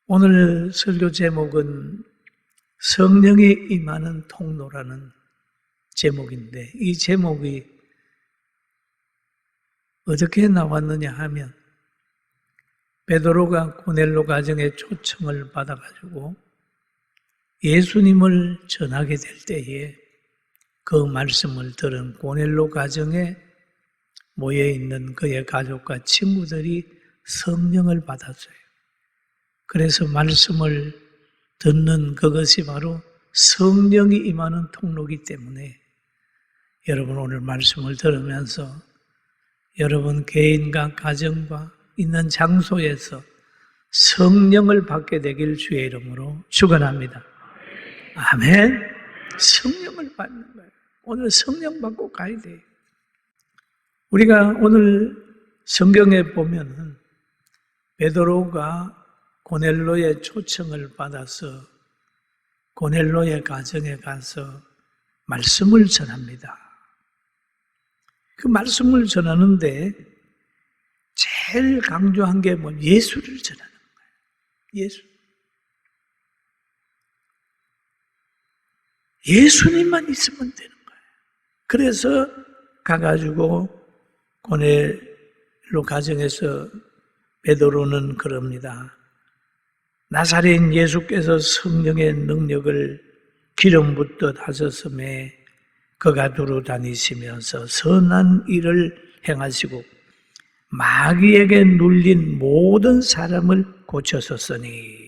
오늘 설교 제목은 성령이 임하는 통로라는 제목인데, 이 제목이 어떻게 나왔느냐 하면 베드로가 고넬로 가정의 초청을 받아가지고 예수님을 전하게 될 때에 그 말씀을 들은 고넬로 가정에 모여있는 그의 가족과 친구들이 성령을 받았어요. 그래서 말씀을 듣는 그것이 바로 성령이 임하는 통로이기 때문에 여러분 오늘 말씀을 들으면서 여러분 개인과 가정과 있는 장소에서 성령을 받게 되길 주의 이름으로 축원합니다. 아멘. 성령을 받는 거예요. 오늘 성령 받고 가야 돼요. 우리가 오늘 성경에 보면은 베드로가 고넬로의 초청을 받아서 고넬로의 가정에 가서 말씀을 전합니다. 그 말씀을 전하는데 제일 강조한 게 뭐냐면 예수를 전하는 거예요. 예수님만 있으면 되는 거예요. 그래서 가가지고 고넬로 가정에서 베드로는 그럽니다. 나사렛 예수께서 성령의 능력을 기름 붓듯 하셨음에 그가 두루 다니시면서 선한 일을 행하시고 마귀에게 눌린 모든 사람을 고쳐섰으니.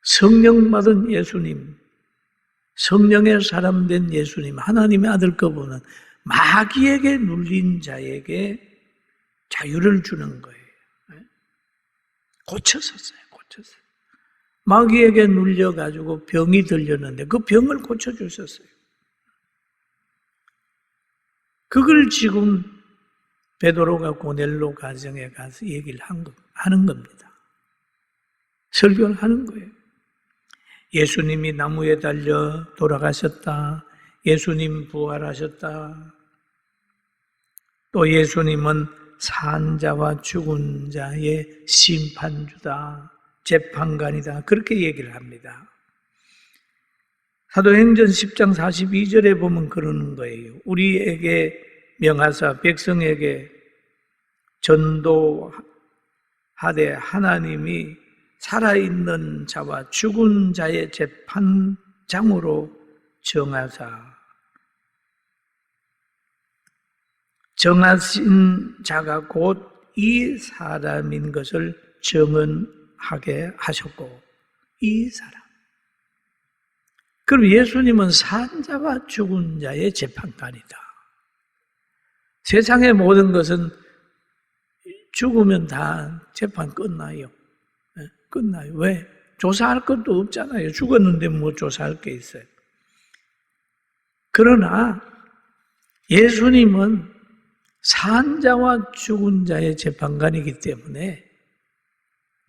성령 받은 예수님, 성령의 사람 된 예수님, 하나님의 아들 그분은 마귀에게 눌린 자에게 자유를 주는 거예요. 고쳤었어요. 마귀에게 눌려가지고 병이 들렸는데 그 병을 고쳐주셨어요. 그걸 지금 베드로가 고넬로 가정에 가서 얘기를 하는 겁니다. 설교를 하는 거예요. 예수님이 나무에 달려 돌아가셨다. 예수님 부활하셨다. 또 예수님은 산 자와 죽은 자의 심판주다. 재판관이다. 그렇게 얘기를 합니다. 사도행전 10장 42절에 보면 그러는 거예요. 우리에게 명하사 백성에게 전도하되 하나님이 살아있는 자와 죽은 자의 재판장으로 정하신 자가 곧 이 사람인 것을 증언하게 하셨고, 이 사람. 그럼 예수님은 산 자와 죽은 자의 재판관이다. 세상의 모든 것은 죽으면 다 재판 끝나요. 끝나요. 왜? 조사할 것도 없잖아요. 죽었는데 뭐 조사할 게 있어요. 그러나 예수님은 산 자와 죽은 자의 재판관이기 때문에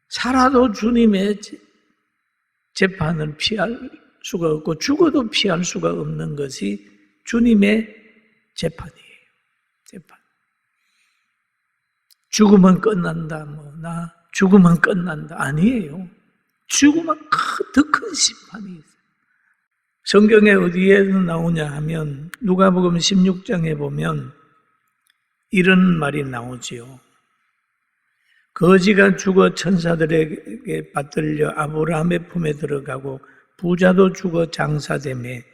살아도 주님의 재판을 피할 수가 없고 죽어도 피할 수가 없는 것이 주님의 재판이에요. 재판. 죽으면 끝난다. 나 죽으면 끝난다. 아니에요. 죽으면 더 큰 심판이 있어요. 성경에 어디에 나오냐 하면 누가복음 16장에 보면 이런 말이 나오지요. 거지가 죽어 천사들에게 받들려 아브라함의 품에 들어가고 부자도 죽어 장사되매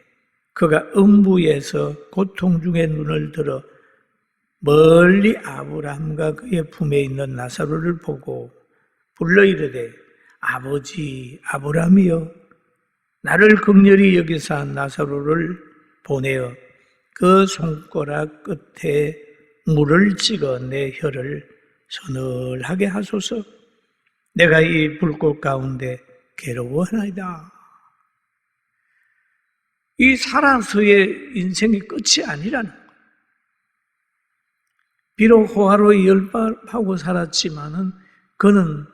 그가 음부에서 고통 중에 눈을 들어 멀리 아브라함과 그의 품에 있는 나사로를 보고 불러 이르되 아버지 아브라함이여 나를 긍휼히 여기사 나사로를 보내어 그 손가락 끝에 물을 찍어 내 혀를 서늘하게 하소서. 내가 이 불꽃 가운데 괴로워하나이다. 이 살아서의 인생이 끝이 아니라는 거예요. 비록 호화로이 열밥하고 살았지만은 그는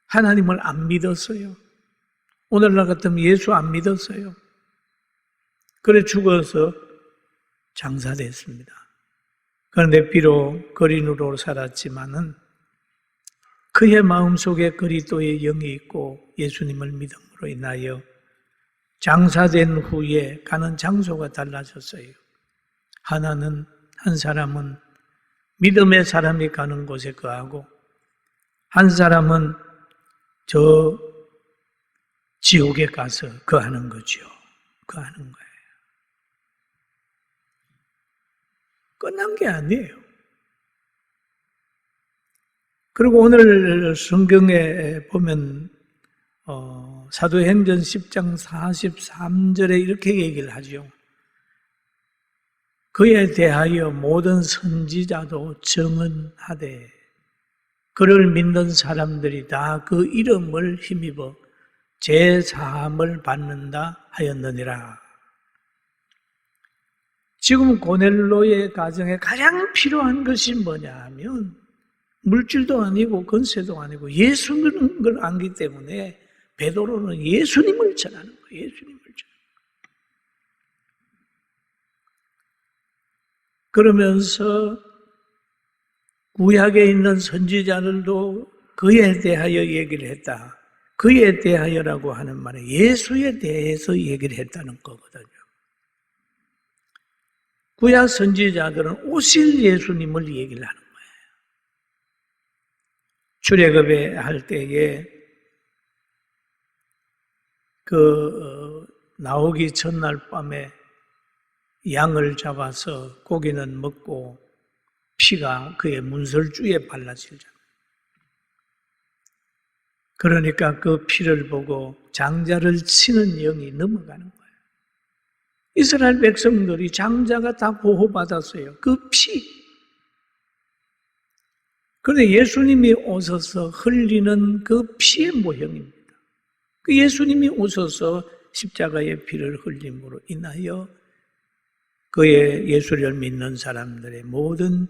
하나님을 안 믿었어요. 오늘날 같으면 예수 안 믿었어요. 그래 죽어서 장사됐습니다. 그런데 비록 거린으로 살았지만은 그의 마음속에 그리스도의 영이 있고 예수님을 믿음으로 인하여 장사된 후에 가는 장소가 달라졌어요. 한 사람은 믿음의 사람이 가는 곳에 거하고 한 사람은 저 지옥에 가서 거하는 거죠. 거하는 거예요. 끝난 게 아니에요. 그리고 오늘 성경에 보면 사도행전 10장 43절에 이렇게 얘기를 하죠. 그에 대하여 모든 선지자도 증언하되 그를 믿는 사람들이 다 그 이름을 힘입어 제사함을 받는다 하였느니라. 지금 고넬로의 가정에 가장 필요한 것이 뭐냐 하면 물질도 아니고 권세도 아니고 예수님을 걸 안기 때문에 베드로는 예수님을 전하는 거예요. 예수님을 전하는 거예요. 그러면서 구약에 있는 선지자들도 그에 대하여 얘기를 했다. 그에 대하여라고 하는 말은 예수에 대해서 얘기를 했다는 거거든요. 구약 선지자들은 오실 예수님을 얘기를 하는 거예요. 출애굽에 할 때에 나오기 전날 밤에 양을 잡아서 고기는 먹고 피가 그의 문설주에 발라지잖아요. 그러니까 그 피를 보고 장자를 치는 영이 넘어가는 거예요. 이스라엘 백성들이 장자가 다 보호받았어요. 그 피. 그런데 예수님이 오셔서 흘리는 그 피의 모형입니다. 그 예수님이 오셔서 십자가의 피를 흘림으로 인하여 그의 예수를 믿는 사람들의 모든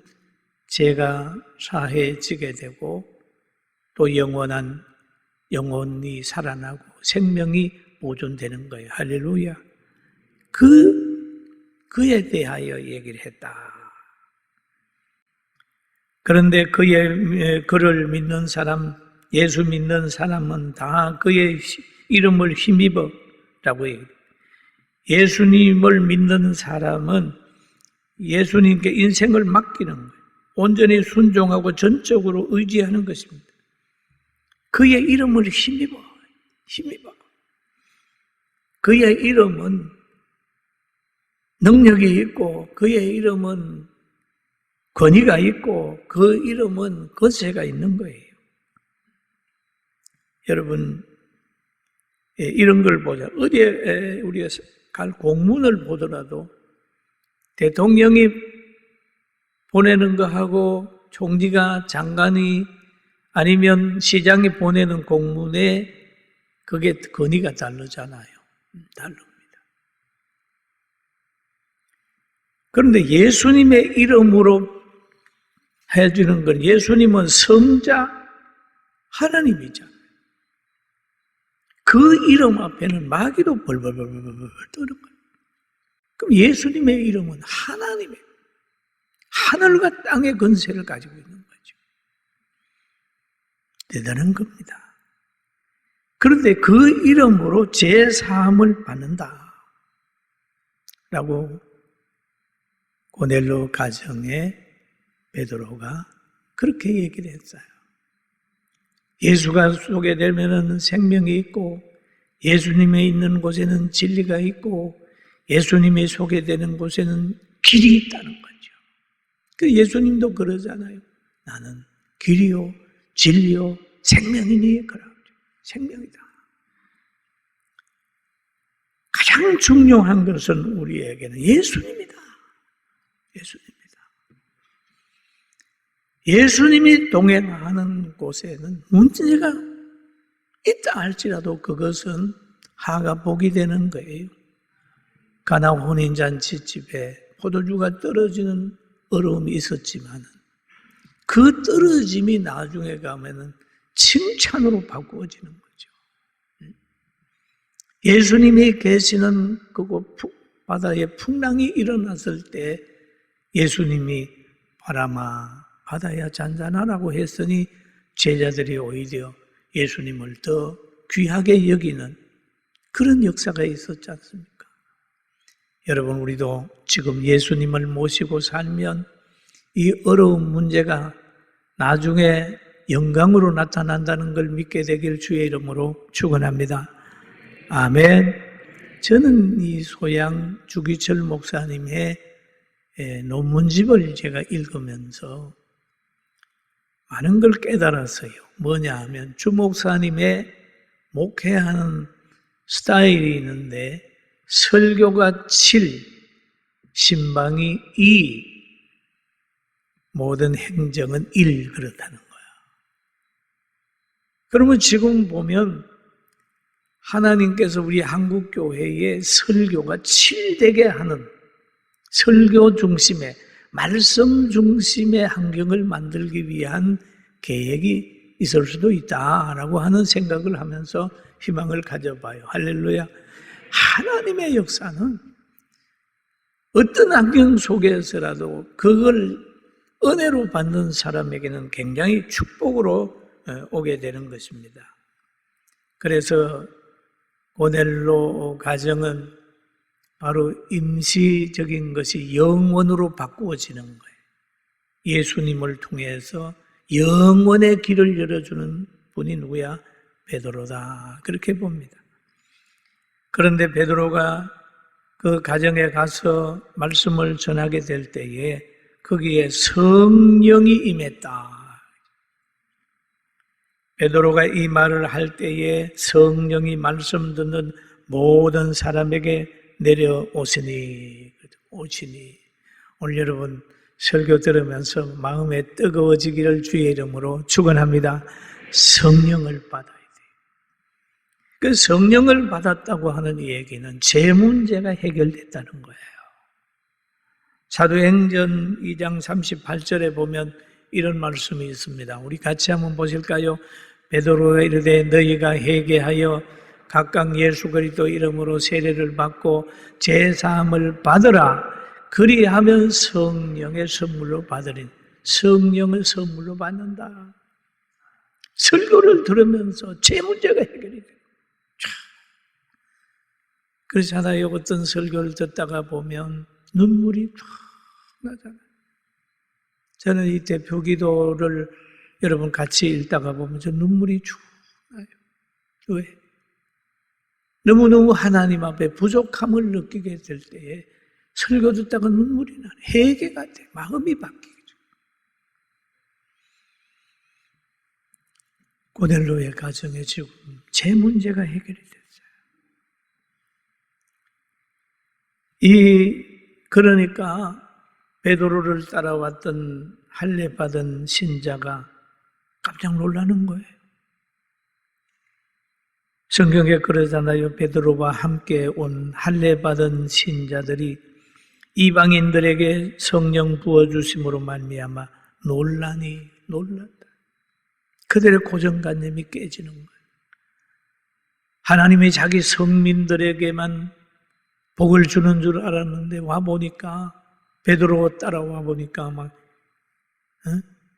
죄가 사해지게 되고 또 영혼이 살아나고 생명이 보존되는 거예요. 할렐루야. 그에 대하여 얘기를 했다. 그런데 그를 믿는 사람, 예수 믿는 사람은 다 그의 이름을 힘입어 라고 얘기해요. 예수님을 믿는 사람은 예수님께 인생을 맡기는 거예요. 온전히 순종하고 전적으로 의지하는 것입니다. 그의 이름을 힘입어. 그의 이름은 능력이 있고 그의 이름은 권위가 있고 그 이름은 거세가 있는 거예요. 여러분 이런 걸 보자. 어디에 우리가 갈 공문을 보더라도 대통령이 보내는 거하고 총리가 장관이 아니면 시장이 보내는 공문에 그게 권위가 다르잖아요. 다릅니다. 그런데 예수님의 이름으로 해주는 건 예수님은 성자 하나님이잖아요. 그 이름 앞에는 마귀도 벌벌벌벌 떠는 거예요. 그럼 예수님의 이름은 하나님의 하늘과 땅의 권세를 가지고 있는 거죠. 대단한 겁니다. 그런데 그 이름으로 제사함을 받는다 라고 고넬로 가정에 베드로가 그렇게 얘기를 했어요. 예수가 소개되면 생명이 있고 예수님이 있는 곳에는 진리가 있고 예수님이 소개되는 곳에는 길이 있다는 거죠. 그 예수님도 그러잖아요. 나는 길이요 진리요 생명이니 그러죠. 생명이다. 가장 중요한 것은 우리에게는 예수님이다. 예수님입니다. 예수님이 동행하는 곳에는 문제가 있다 할지라도 그것은 하가 복이 되는 거예요. 가나 혼인잔치집에 포도주가 떨어지는 어려움이 있었지만 그 떨어짐이 나중에 가면은 칭찬으로 바꾸어지는 거죠. 예수님이 계시는 그곳 바다에 풍랑이 일어났을 때 예수님이 바람아 바다야 잔잔하라고 했으니 제자들이 오히려 예수님을 더 귀하게 여기는 그런 역사가 있었지 않습니까? 여러분, 우리도 지금 예수님을 모시고 살면 이 어려운 문제가 나중에 영광으로 나타난다는 걸 믿게 되길 주의 이름으로 축원합니다. 아멘. 저는 이 소양 주기철 목사님의 논문집을 제가 읽으면서 많은 걸 깨달았어요. 뭐냐 하면 주 목사님의 목회하는 스타일이 있는데 설교가 7, 신방이 2, 모든 행정은 1 그렇다는 거야. 그러면 지금 보면 하나님께서 우리 한국교회에 설교가 7되게 하는 설교 중심의 말씀 중심의 환경을 만들기 위한 계획이 있을 수도 있다라고 하는 생각을 하면서 희망을 가져봐요. 할렐루야. 하나님의 역사는 어떤 환경 속에서라도 그걸 은혜로 받는 사람에게는 굉장히 축복으로 오게 되는 것입니다. 그래서 고넬로 가정은 바로 임시적인 것이 영원으로 바꾸어지는 거예요. 예수님을 통해서 영원의 길을 열어주는 분이 누구야? 베드로다. 그렇게 봅니다. 그런데 베드로가 그 가정에 가서 말씀을 전하게 될 때에 거기에 성령이 임했다. 베드로가 이 말을 할 때에 성령이 말씀 듣는 모든 사람에게 내려오시니. 오늘 여러분 설교 들으면서 마음에 뜨거워지기를 주의 이름으로 축원합니다. 성령을 받아야 돼요. 그 성령을 받았다고 하는 이 얘기는 제 문제가 해결됐다는 거예요. 사도행전 2장 38절에 보면 이런 말씀이 있습니다. 우리 같이 한번 보실까요? 베드로가 이르되 너희가 회개하여 각각 예수 그리스도 이름으로 세례를 받고 제사함을 받으라. 그리하면 성령의 선물로 받으리니. 성령을 선물로 받는다. 설교를 들으면서 제 문제가 해결이 돼요. 그렇잖아요. 어떤 설교를 듣다가 보면 눈물이 쫙 나잖아요. 저는 이 대표 기도를 여러분 같이 읽다가 보면 저 눈물이 쭉 나요. 왜? 너무너무 하나님 앞에 부족함을 느끼게 될 때에 설교 듣다가 눈물이 나네. 회개가 돼. 마음이 바뀌죠. 고넬로의 가정에 지금 제 문제가 해결이 됐어요. 그러니까 베드로를 따라왔던 할례받은 신자가 깜짝 놀라는 거예요. 성경에 그러잖아요. 베드로와 함께 온 할례받은 신자들이 이방인들에게 성령 부어주심으로 말미암아 놀랐다. 그들의 고정관념이 깨지는 거예요. 하나님이 자기 성민들에게만 복을 주는 줄 알았는데 와보니까 베드로 따라와 보니까 막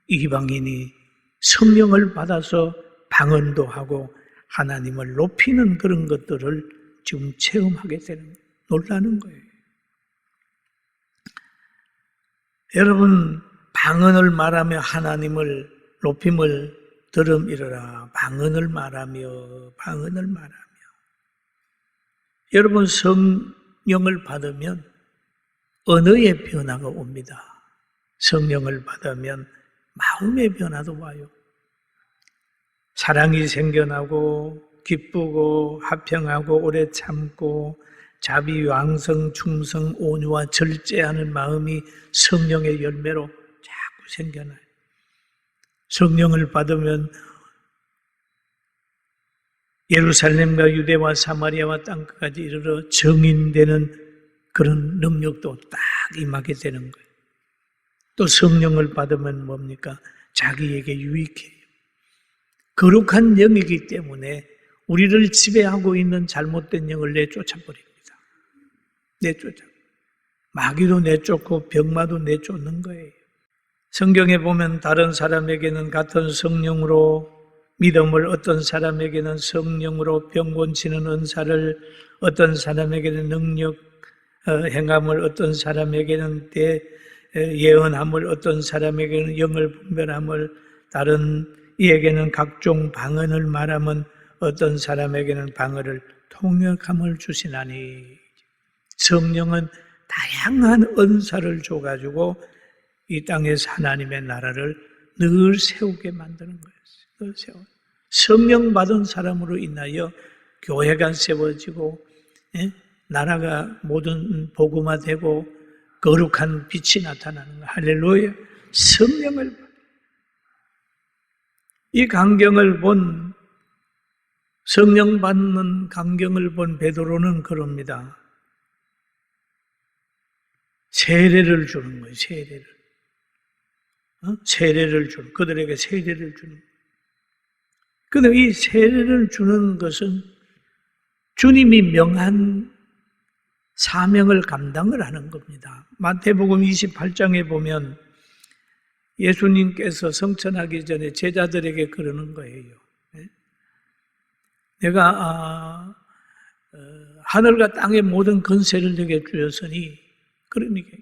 이방인이 성령을 받아서 방언도 하고 하나님을 높이는 그런 것들을 지금 체험하게 되는, 놀라는 거예요. 여러분, 방언을 말하며 하나님을 높임을 들음이러라. 방언을 말하며. 여러분, 성령을 받으면 언어의 변화가 옵니다. 성령을 받으면 마음의 변화도 와요. 사랑이 생겨나고 기쁘고 화평하고 오래 참고 자비, 왕성, 충성, 온유와 절제하는 마음이 성령의 열매로 자꾸 생겨나요. 성령을 받으면 예루살렘과 유대와 사마리아와 땅끝까지 이르러 정인되는 그런 능력도 딱 임하게 되는 거예요. 또 성령을 받으면 뭡니까? 자기에게 유익해요. 거룩한 영이기 때문에 우리를 지배하고 있는 잘못된 영을 내쫓아버립니다. 마귀도 내쫓고 병마도 내쫓는 거예요. 성경에 보면 다른 사람에게는 같은 성령으로 믿음을, 어떤 사람에게는 성령으로 병 고치는 은사를, 어떤 사람에게는 능력 행함을, 어떤 사람에게는 예언함을, 어떤 사람에게는 영을 분별함을, 다른 이에게는 각종 방언을 말함은, 어떤 사람에게는 방언을 통역함을 주시나니. 성령은 다양한 은사를 줘가지고 이 땅에서 하나님의 나라를 늘 세우게 만드는 거예요. 늘 세워. 성령 받은 사람으로 인하여 교회가 세워지고, 나라가 모든 복음화되고 거룩한 빛이 나타나는 거예요. 할렐루야. 성령을 이 광경을 본, 성령 받는 광경을 본 베드로는 그럽니다. 세례를 주는 거예요. 세례를. 세례를 주는, 그들에게 세례를 주는. 그런데 이 세례를 주는 것은 주님이 명한 사명을 감당을 하는 겁니다. 마태복음 28장에 보면 예수님께서 성천하기 전에 제자들에게 그러는 거예요. 내가 하늘과 땅의 모든 권세를 내게 주었으니, 그러니까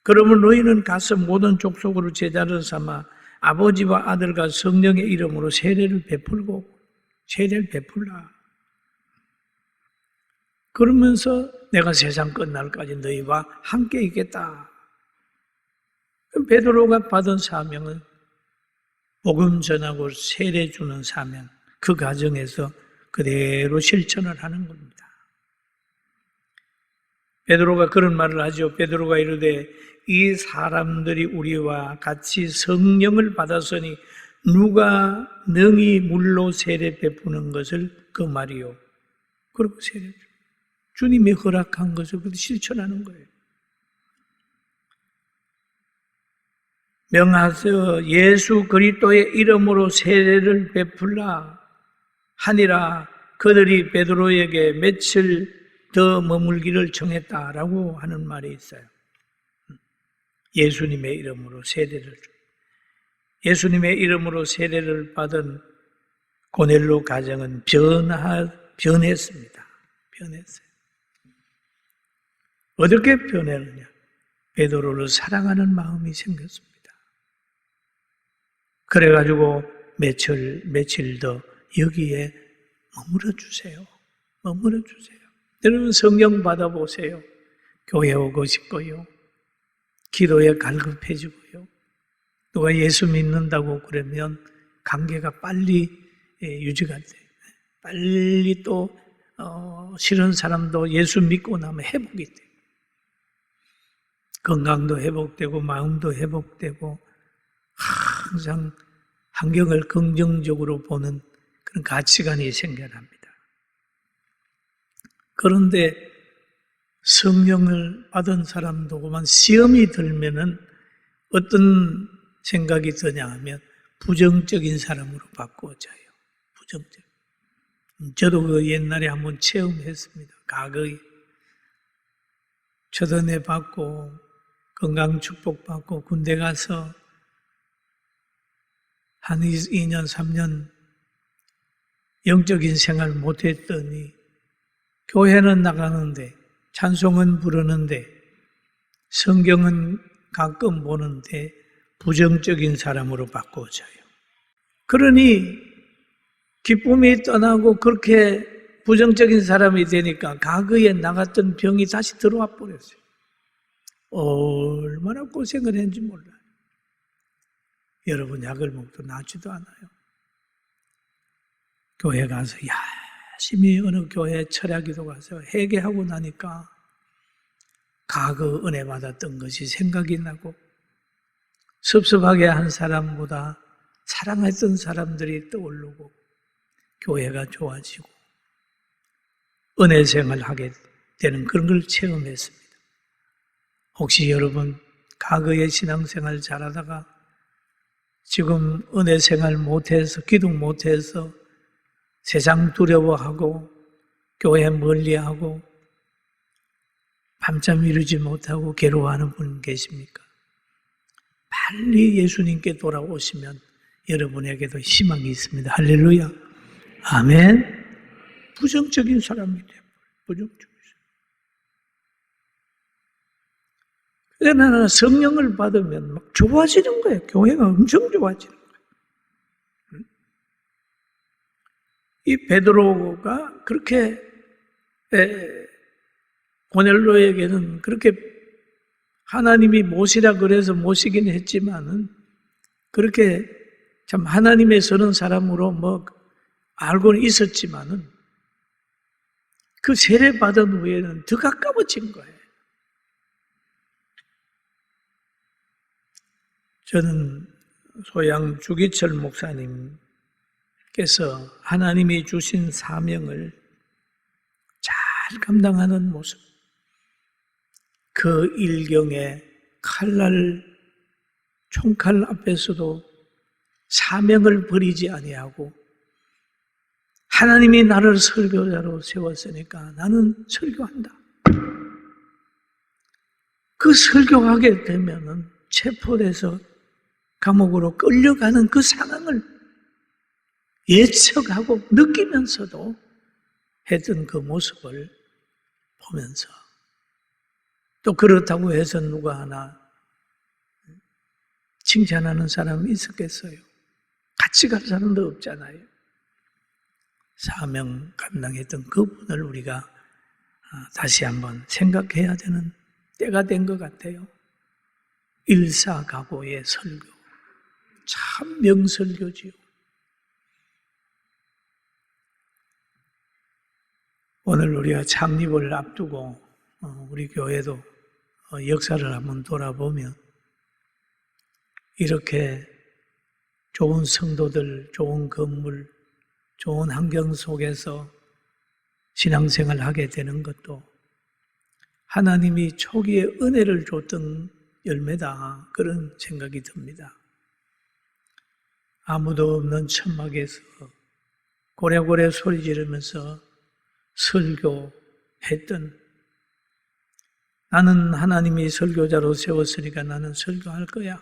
그러면 너희는 가서 모든 족속으로 제자를 삼아 아버지와 아들과 성령의 이름으로 세례를 베풀고, 세례를 베풀라. 그러면서 내가 세상 끝날까지 너희와 함께 있겠다. 베드로가 받은 사명은 복음 전하고 세례 주는 사명, 그 과정에서 그대로 실천을 하는 겁니다. 베드로가 그런 말을 하죠. 베드로가 이르되 이 사람들이 우리와 같이 성령을 받았으니 누가 능히 물로 세례 베푸는 것을 그 말이요. 그리고 세례 주님이 허락한 것을 실천하는 거예요. 명하여 예수 그리스도의 이름으로 세례를 베풀라 하니라. 그들이 베드로에게 며칠 더 머물기를 청했다라고 하는 말이 있어요. 예수님의 이름으로 세례를, 예수님의 이름으로 세례를 받은 고넬로 가정은 변했습니다. 변했어요. 어떻게 변했느냐? 베드로를 사랑하는 마음이 생겼습니다. 그래가지고 며칠 더 여기에 머물러 주세요. 머물러 주세요. 여러분 성령 받아보세요. 교회 오고 싶고요. 기도에 갈급해지고요. 누가 예수 믿는다고 그러면 관계가 빨리 유지가 돼요. 빨리 또 싫은 사람도 예수 믿고 나면 회복이 돼요. 건강도 회복되고 마음도 회복되고 항상 환경을 긍정적으로 보는 그런 가치관이 생겨납니다. 그런데 성령을 받은 사람도 그만 시험이 들면은 어떤 생각이 드냐 하면 부정적인 사람으로 바꾸어져요. 부정적. 저도 그 옛날에 한번 체험했습니다. 과거에 초대해 받고 건강 축복 받고 군대 가서 한 2년, 3년 영적인 생활 못했더니 교회는 나가는데 찬송은 부르는데 성경은 가끔 보는데 부정적인 사람으로 바꿔져요. 그러니 기쁨이 떠나고 그렇게 부정적인 사람이 되니까 과거에 나갔던 병이 다시 들어와 버렸어요. 얼마나 고생을 했는지 몰라요. 여러분 약을 먹도 낫지도 않아요. 교회 가서 열심히 어느 교회 철야기도 가서 회개하고 나니까 과거 은혜 받았던 것이 생각이 나고 섭섭하게 한 사람보다 사랑했던 사람들이 떠오르고 교회가 좋아지고 은혜 생활하게 되는 그런 걸 체험했습니다. 혹시 여러분 과거의 신앙생활 잘하다가 지금 은혜 생활 못해서 기도 못해서 세상 두려워하고 교회 멀리하고 밤잠 이루지 못하고 괴로워하는 분 계십니까? 빨리 예수님께 돌아오시면 여러분에게도 희망이 있습니다. 할렐루야. 아멘. 부정적인 사람이 돼요. 부정적인 사람. 그러나 성령을 받으면 막 좋아지는 거예요. 교회가 엄청 좋아지는 거예요. 이 베드로가 그렇게 고넬로에게는 그렇게 하나님이 모시라 그래서 모시긴 했지만은 그렇게 참 하나님의 선한 사람으로 뭐 알고는 있었지만은 그 세례 받은 후에는 더 가까워진 거예요. 저는 소양 주기철 목사님께서 하나님이 주신 사명을 잘 감당하는 모습, 그 일경에 총칼 앞에서도 사명을 버리지 아니하고 하나님이 나를 설교자로 세웠으니까 나는 설교한다. 그 설교하게 되면은 체포돼서 감옥으로 끌려가는 그 상황을 예측하고 느끼면서도 했던 그 모습을 보면서 또 그렇다고 해서 누가 하나 칭찬하는 사람이 있었겠어요? 같이 갈 사람도 없잖아요. 사명 감당했던 그분을 우리가 다시 한번 생각해야 되는 때가 된 것 같아요. 일사각오의 설교, 참 명설교지요. 오늘 우리가 창립을 앞두고 우리 교회도 역사를 한번 돌아보면 이렇게 좋은 성도들, 좋은 건물, 좋은 환경 속에서 신앙생활을 하게 되는 것도 하나님이 초기에 은혜를 줬던 열매다, 그런 생각이 듭니다. 아무도 없는 천막에서 고래고래 소리 지르면서 설교했던, 나는 하나님이 설교자로 세웠으니까 나는 설교할 거야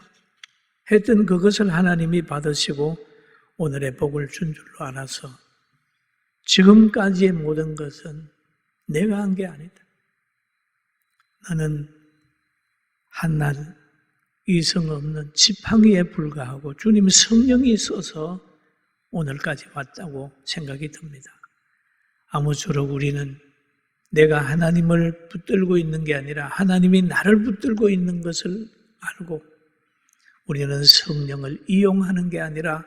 했던 그것을 하나님이 받으시고 오늘의 복을 준 줄로 알아서 지금까지의 모든 것은 내가 한 게 아니다. 나는 한낱 이성 없는 지팡이에 불과하고 주님의 성령이 있어서 오늘까지 왔다고 생각이 듭니다. 아무쪼록 우리는 내가 하나님을 붙들고 있는 게 아니라 하나님이 나를 붙들고 있는 것을 알고 우리는 성령을 이용하는 게 아니라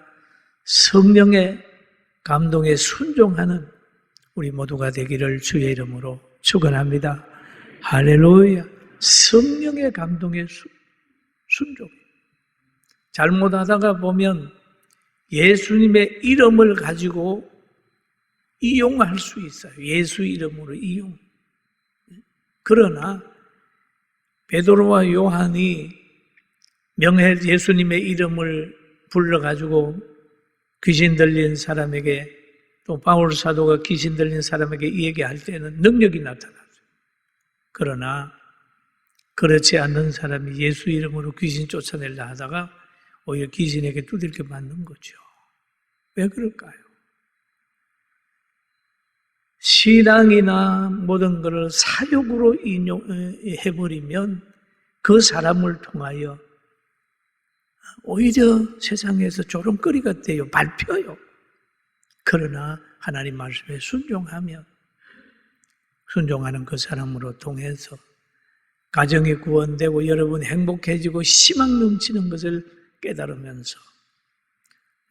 성령의 감동에 순종하는 우리 모두가 되기를 주의 이름으로 축원합니다. 할렐루야. 성령의 감동에 순종. 잘못하다가 보면 예수님의 이름을 가지고 이용할 수 있어요. 예수 이름으로 이용. 그러나 베드로와 요한이 명예 예수님의 이름을 불러가지고 귀신 들린 사람에게, 또 바울 사도가 귀신 들린 사람에게 얘기할 때는 능력이 나타났어요. 그러나 그렇지 않는 사람이 예수 이름으로 귀신 쫓아내려 하다가 오히려 귀신에게 두들겨 맞는 거죠. 왜 그럴까요? 신앙이나 모든 것을 사욕으로 인용해버리면 그 사람을 통하여 오히려 세상에서 조롱거리가 돼요. 밟혀요. 그러나 하나님 말씀에 순종하면, 순종하는 그 사람으로 통해서 가정이 구원되고 여러분 행복해지고 희망 넘치는 것을 깨달으면서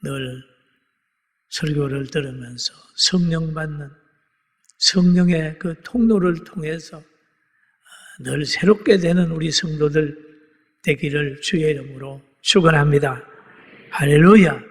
늘 설교를 들으면서 성령 받는 성령의 그 통로를 통해서 늘 새롭게 되는 우리 성도들 되기를 주의 이름으로 축원합니다. 할렐루야.